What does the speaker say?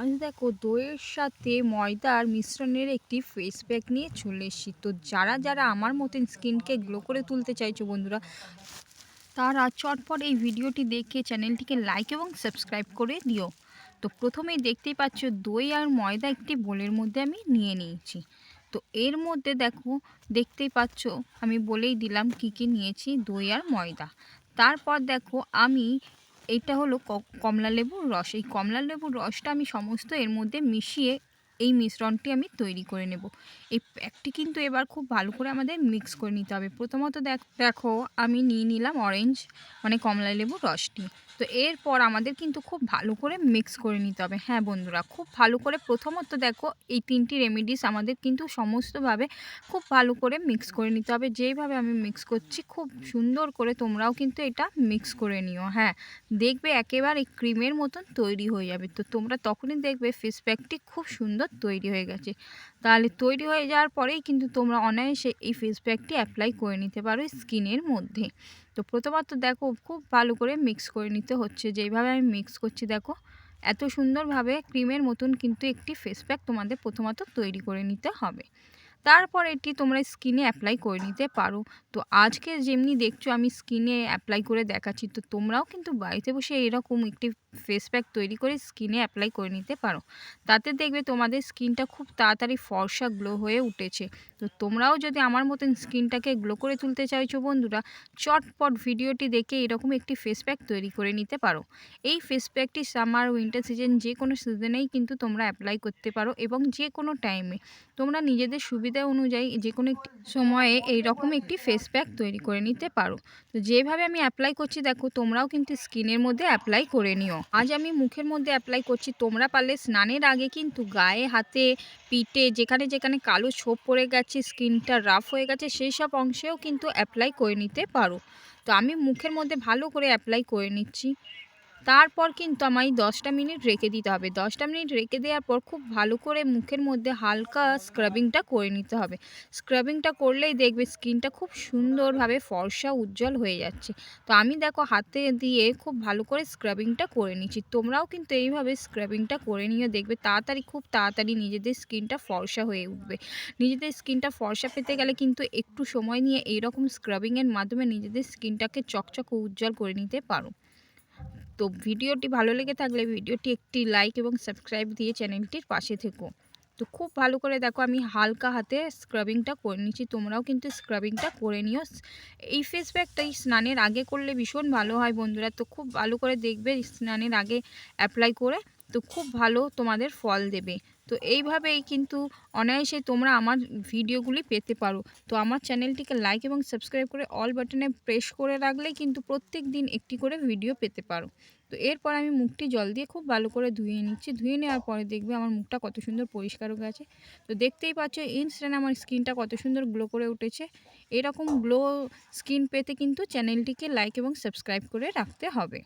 আজ দেখো দইয়ের সাথে ময়দার মিশ্রণের একটি ফেস প্যাক নিয়ে চলে এসেছি। তো যারা যারা আমার মতন স্কিনকে গ্লো করে তুলতে চাইছো বন্ধুরা, তারা চটপট এই ভিডিওটি দেখে চ্যানেলটিকে লাইক এবং সাবস্ক্রাইব করে দিও। তো প্রথমেই দেখতেই পাচ্ছ দই আর ময়দা একটি বোলের মধ্যে আমি নিয়ে নিয়েছি। তো এর মধ্যে দেখো, দেখতেই পাচ্ছ আমি বলেই দিলাম কি কি নিয়েছি, দই আর ময়দা। তারপর দেখো আমি এইটা হলো কমলা লেবুর রস। এই কমলা লেবুর রসটা আমি সমস্ত এর মধ্যে মিশিয়ে এই মিশ্রণটি আমি তৈরি করে নেব। এই প্যাকটি কিন্তু এবার খুব ভালো করে আমাদের মিক্স করে নিতে হবে। প্রথমত দেখো আমি নিয়ে নিলাম অরেঞ্জ মানে কমলা লেবুর রসটি। তো এরপর আমাদের কিন্তু খুব ভালো করে মিক্স করে নিতে হবে। হ্যাঁ বন্ধুরা, খুব ভালো করে প্রথমত দেখো এই তিনটি রেমেডিস আমাদের কিন্তু সমস্তভাবে খুব ভালো করে মিক্স করে নিতে হবে। যেইভাবে আমি মিক্স করছি খুব সুন্দর করে তোমরাও কিন্তু এটা মিক্স করে নিও। হ্যাঁ, দেখবে একেবারে ক্রিমের মতন তৈরি হয়ে যাবে। তো তোমরা তখনই দেখবে ফেস প্যাকটি খুব সুন্দর তৈরি হয়ে গেছে। তাহলে তৈরি হয়ে যাওয়ার পরেই কিন্তু তোমরা অনায়াসে এই ফেস প্যাকটি অ্যাপ্লাই করে নিতে পারো স্কিনের মধ্যে। তো প্রথমত দেখো খুব ভালো করে মিক্স করে নিতে হচ্ছে। যেইভাবে আমি মিক্স করছি দেখো, এত সুন্দরভাবে ক্রিমের মতন কিন্তু একটি ফেস প্যাক তোমাদের প্রথমত তৈরি করে নিতে হবে। তারপর এটি তোমরা স্কিনে অ্যাপ্লাই করে নিতে পারো। তো আজকে যেমনি দেখছো আমি স্কিনে অ্যাপ্লাই করে দেখাচ্ছি, তো তোমরাও কিন্তু বাড়িতে বসে এরকম একটি ফেস প্যাক তৈরি করে স্কিনে অ্যাপ্লাই করে নিতে পারো। তাতে দেখবে তোমাদের স্কিনটা খুব তাড়াতাড়ি ফর্সা গ্লো হয়ে উঠেছে। তো তোমরাও যদি আমার মতন স্কিনটাকে গ্লো করে তুলতে চাইছো বন্ধুরা, চটপট ভিডিওটি দেখে এরকম একটি ফেস প্যাক তৈরি করে নিতে পারো। এই ফেস প্যাকটি সামার উইন্টার সিজন যে কোনো সিজনেই কিন্তু তোমরা অ্যাপ্লাই করতে পারো এবং যে কোনো টাইমে তোমরা নিজেদের সুবিধা অনুযায়ী যে কোনো একটি সময়ে এইরকম একটি ফেস প্যাক তৈরি করে নিতে পারো। তো যেভাবে আমি অ্যাপ্লাই করছি দেখো, তোমরাও কিন্তু স্কিনের মধ্যে অ্যাপ্লাই করে নিও। আজ আমি মুখের মধ্যে অ্যাপ্লাই করছি, তোমরা পারলে স্নানের আগে কিন্তু গায়ে, হাতে, পিঠে যেখানে যেখানে কালো ছোপ পড়ে গেছে, স্কিনটা রাফ হয়ে গেছে, সেই সব অংশেও কিন্তু অ্যাপ্লাই করে নিতে পারো। তো আমি মুখের মধ্যে ভালো করে অ্যাপ্লাই করে নিচ্ছি। তারপর কিন্তু আমায় 10টা মিনিট রেখে দিতে হবে। 10টা মিনিট রেখে দেওয়ার পর খুব ভালো করে মুখের মধ্যে হালকা স্ক্রাবিংটা করে নিতে হবে। স্ক্রাবিংটা করলেই দেখবে স্কিনটা খুব সুন্দরভাবে ফর্সা উজ্জ্বল হয়ে যাচ্ছে। তো আমি দেখো হাতে দিয়ে খুব ভালো করে স্ক্রাবিংটা করে নিচ্ছি। তোমরাও কিন্তু এইভাবে স্ক্রাবিংটা করে নিয়ে দেখবে খুব তাড়াতাড়ি নিজেদের স্কিনটা ফর্সা হয়ে উঠবে। নিজেদের স্কিনটা ফর্সা পেতে গেলে কিন্তু একটু সময় নিয়ে এইরকম স্ক্রাবিংয়ের মাধ্যমে নিজেদের স্কিনটাকে চকচক ও উজ্জ্বল করে নিতে পারো। তো ভিডিওটি ভালো লেগে থাকলে ভিডিওটি একটি লাইক এবং সাবস্ক্রাইব দিয়ে চ্যানেলটির পাশে থেকো। তো খুব ভালো করে দেখো আমি হালকা হাতে স্ক্রাবিংটা করে নিচ্ছি। তোমরাও কিন্তু স্ক্রাবিংটা করে নিও। এই ফেস প্যাকটা স্নানের আগে করলে ভীষণ ভালো হয় বন্ধুরা। তো খুব ভালো করে দেখবে স্নানের আগে অ্যাপ্লাই করে, তো খুব ভালো তোমাদের ফল দেবে। তো এইভাবেই কিন্তু অনায়াসে তোমরা আমার ভিডিওগুলি পেতে পারো। তো আমার চ্যানেলটিকে লাইক এবং সাবস্ক্রাইব করে অল বাটনে প্রেস করে রাখলেই কিন্তু প্রত্যেক দিন একটি করে ভিডিও পেতে পারো। তো এরপর আমি মুখটি জল দিয়ে খুব ভালো করে ধুয়ে নিচ্ছি। ধুয়ে নেওয়ার পরে দেখবে আমার মুখটা কত সুন্দর পরিষ্কার হয়ে গেছে। তো দেখতেই পাচ্ছ ইনস্ট্যান্ট আমার স্কিনটা কত সুন্দর গ্লো করে উঠেছে। এরকম গ্লো স্কিন পেতে কিন্তু চ্যানেলটিকে লাইক এবং সাবস্ক্রাইব করে রাখতে হবে।